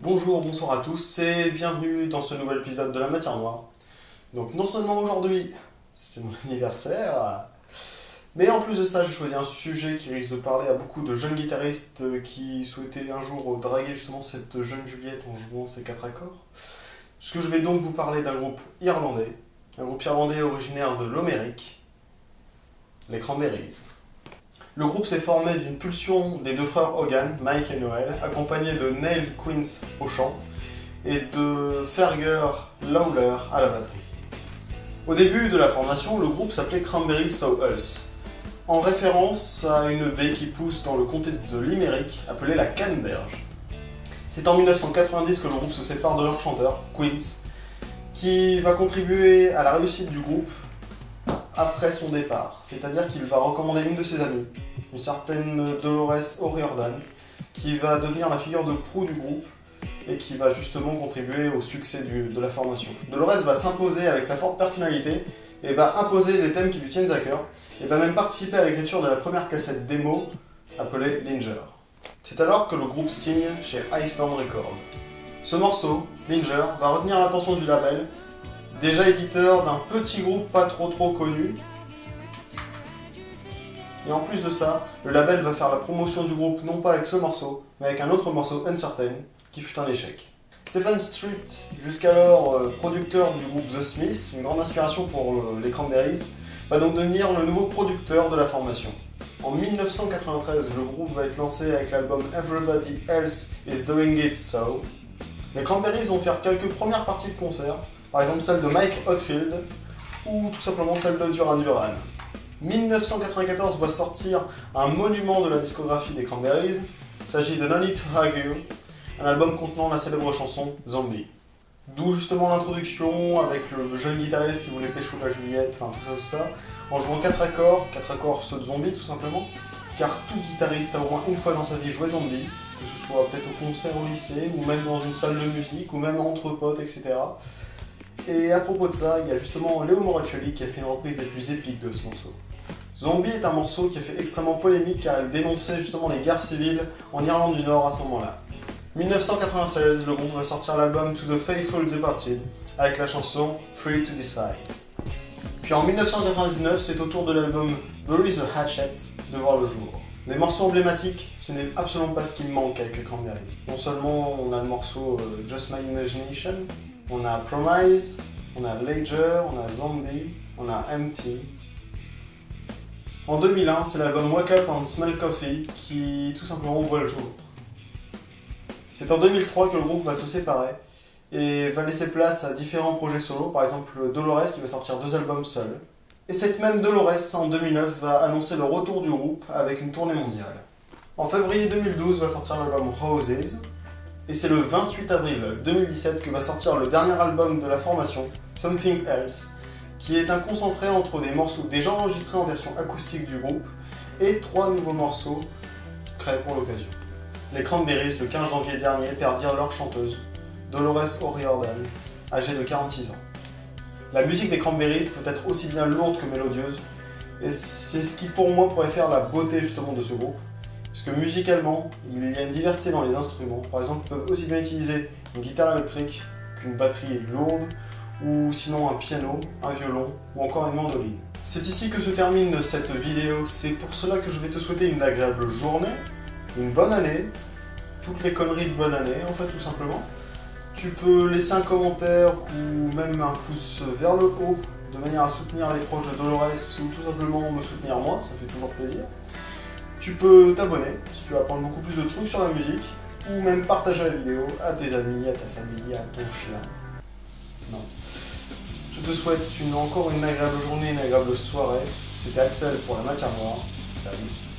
Bonjour, bonsoir à tous et bienvenue dans ce nouvel épisode de La Matière Noire. Donc non seulement aujourd'hui c'est mon anniversaire, mais en plus de ça j'ai choisi un sujet qui risque de parler à beaucoup de jeunes guitaristes qui souhaitaient un jour draguer justement cette jeune Juliette en jouant ces 4 accords. Parce que je vais donc vous parler d'un groupe irlandais, originaire de l'Amérique, les Cranberries. Le groupe s'est formé d'une pulsion des deux frères Hogan, Mike et Noel, accompagnés de Neil Queens au chant et de Ferger Lawler à la batterie. Au début de la formation, le groupe s'appelait Cranberry Saw Us, en référence à une baie qui pousse dans le comté de Limerick, appelée la Canneberge. C'est en 1990 que le groupe se sépare de leur chanteur, Queens, qui va contribuer à la réussite du groupe après son départ, c'est-à-dire qu'il va recommander une de ses amies, une certaine Dolores O'Riordan, qui va devenir la figure de proue du groupe et qui va justement contribuer au succès de la formation. Dolores va s'imposer avec sa forte personnalité et va imposer les thèmes qui lui tiennent à cœur et va même participer à l'écriture de la première cassette démo appelée Linger. C'est alors que le groupe signe chez Iceland Records. Ce morceau, Linger, va retenir l'attention du label, déjà éditeur d'un petit groupe pas trop connu. Et en plus de ça, le label va faire la promotion du groupe non pas avec ce morceau, mais avec un autre morceau, Uncertain, qui fut un échec. Stephen Street, jusqu'alors producteur du groupe The Smiths, une grande inspiration pour les Cranberries, va donc devenir le nouveau producteur de la formation. En 1993, le groupe va être lancé avec l'album Everybody Else Is Doing It So. Les Cranberries vont faire quelques premières parties de concert, par exemple celle de Mike Oldfield ou tout simplement celle de Duran Duran. 1994 va sortir un monument de la discographie des Cranberries. Il s'agit de No Need to Argue, un album contenant la célèbre chanson Zombie. D'où justement l'introduction avec le jeune guitariste qui voulait pécho la Juliette, enfin tout ça, en jouant 4 accords ceux de Zombie tout simplement, car tout guitariste a au moins une fois dans sa vie joué Zombie, que ce soit peut-être au concert au lycée, ou même dans une salle de musique, ou même entre potes, etc. Et à propos de ça, il y a justement Leo Morachelli qui a fait une reprise des plus épiques de ce morceau. Zombie est un morceau qui a fait extrêmement polémique car il dénonçait justement les guerres civiles en Irlande du Nord à ce moment-là. 1996, le groupe va sortir l'album To the Faithful Departed avec la chanson Free to Decide. Puis en 1999, c'est au tour de l'album Bury the Hatchet de voir le jour. Des morceaux emblématiques, ce n'est absolument pas ce qui me manque avec les Cranberries. Non seulement on a le morceau Just My Imagination, on a Promise, on a Ledger, on a Zombie, on a Empty. En 2001, c'est l'album Wake Up and Smell Coffee qui tout simplement voit le jour. C'est en 2003 que le groupe va se séparer et va laisser place à différents projets solo, par exemple Dolores qui va sortir 2 albums seul. Et cette même Dolores, en 2009, va annoncer le retour du groupe avec une tournée mondiale. En février 2012 va sortir l'album Roses, et c'est le 28 avril 2017 que va sortir le dernier album de la formation, Something Else, qui est un concentré entre des morceaux déjà enregistrés en version acoustique du groupe et 3 nouveaux morceaux créés pour l'occasion. Les Cranberries, le 15 janvier dernier, perdirent leur chanteuse, Dolores O'Riordan, âgée de 46 ans. La musique des Cranberries peut être aussi bien lourde que mélodieuse, et c'est ce qui pour moi pourrait faire la beauté justement de ce groupe, parce que musicalement, il y a une diversité dans les instruments. Par exemple, ils peuvent aussi bien utiliser une guitare électrique qu'une batterie lourde, ou sinon un piano, un violon, ou encore une mandoline. C'est ici que se termine cette vidéo, c'est pour cela que je vais te souhaiter une agréable journée, une bonne année, toutes les conneries de bonne année en fait tout simplement. Tu peux laisser un commentaire ou même un pouce vers le haut de manière à soutenir les proches de Dolores ou tout simplement me soutenir moi, ça fait toujours plaisir. Tu peux t'abonner si tu veux apprendre beaucoup plus de trucs sur la musique ou même partager la vidéo à tes amis, à ta famille, à ton chien. Non. Je te souhaite encore une agréable journée, une agréable soirée. C'était Axel pour La Matière Noire. Salut.